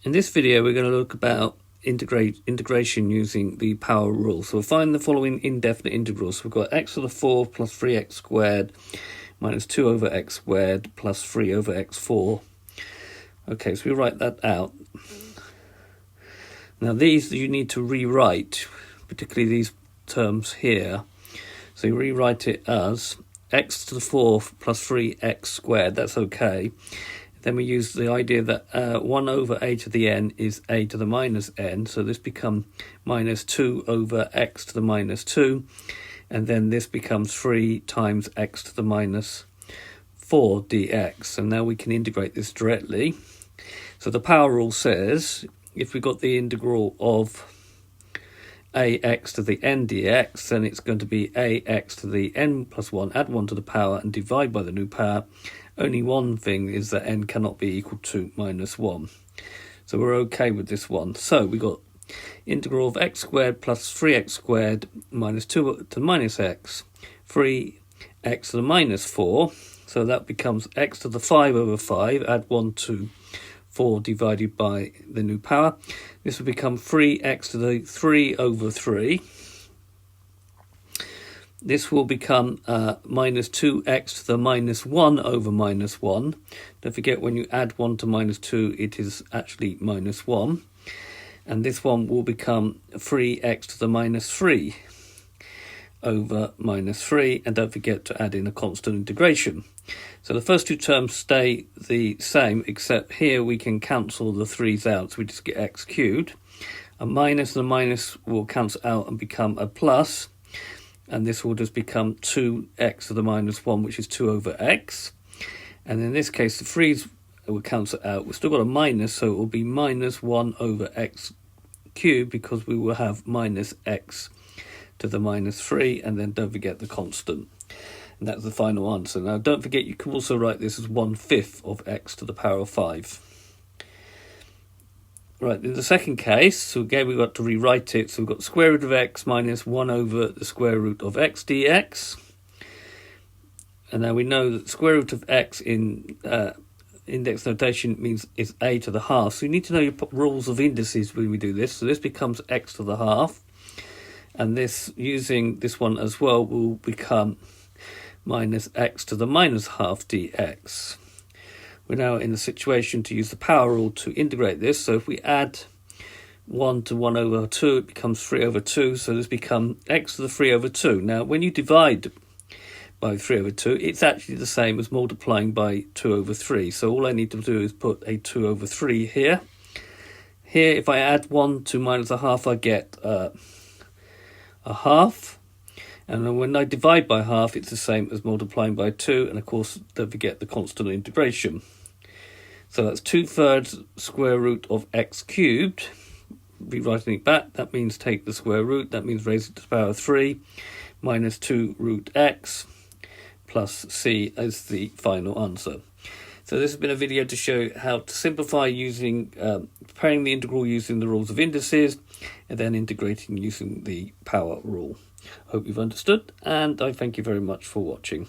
In this video, we're going to look about integration using the power rule. So we'll find the following indefinite integrals. So we've got x to the 4 plus 3x squared minus 2 over x squared plus 3 over x4. Okay, so we write that out. Now these you need to rewrite, particularly these terms here. So you rewrite it as x to the 4th plus 3x squared. That's okay. Then we use the idea that 1 over a to the n is a to the minus n. So this becomes minus 2 over x to the minus 2. And then this becomes 3 times x to the minus 4 dx. And now we can integrate this directly. So the power rule says if we got the integral of ax to the n dx, then it's going to be ax to the n plus 1, add 1 to the power and divide by the new power. Only one thing is that n cannot be equal to minus 1. So we're okay with this one. So we got integral of x squared plus 3x squared minus 2 to the minus x, 3x to the minus 4. So that becomes x to the 5 over 5, add 1 to 4 divided by the new power. This will become 3x to the 3 over 3. This will become minus 2x to the minus 1 over minus 1. Don't forget, when you add 1 to minus 2, it is actually minus 1. And this one will become 3x to the minus 3 over minus 3. And don't forget to add in a constant integration. So the first two terms stay the same, except here we can cancel the 3's out. So we just get x cubed. A minus and a minus will cancel out and become a plus. And this will just become 2x to the minus 1, which is 2 over x. And in this case, the 3's will cancel out. We've still got a minus, so it will be minus 1 over x cubed, because we will have minus x to the minus 3. And then don't forget the constant. And that's the final answer. Now, don't forget, you can also write this as 1/5 of x to the power of 5. Right, in the second case, so again we've got to rewrite it. So we've got square root of x minus 1 over the square root of x dx. And now we know that square root of x in index notation means it's a to the half. So you need to know your rules of indices when we do this. So this becomes x to the half. And this, using this one as well, will become minus x to the minus half dx. We're now in a situation to use the power rule to integrate this. So if we add 1 to 1 over 2, it becomes 3 over 2. So this becomes x to the 3 over 2. Now, when you divide by 3 over 2, it's actually the same as multiplying by 2 over 3. So all I need to do is put a 2 over 3 here. Here, if I add 1 to minus a half, I get a half. And then when I divide by half, it's the same as multiplying by 2. And of course, don't forget the constant integration. So that's 2/3 square root of x cubed. Rewriting it back, that means take the square root. That means raise it to the power of 3 minus 2 root x plus c as the final answer. So this has been a video to show how to simplify using, preparing the integral using the rules of indices, and then integrating using the power rule. Hope you've understood, and I thank you very much for watching.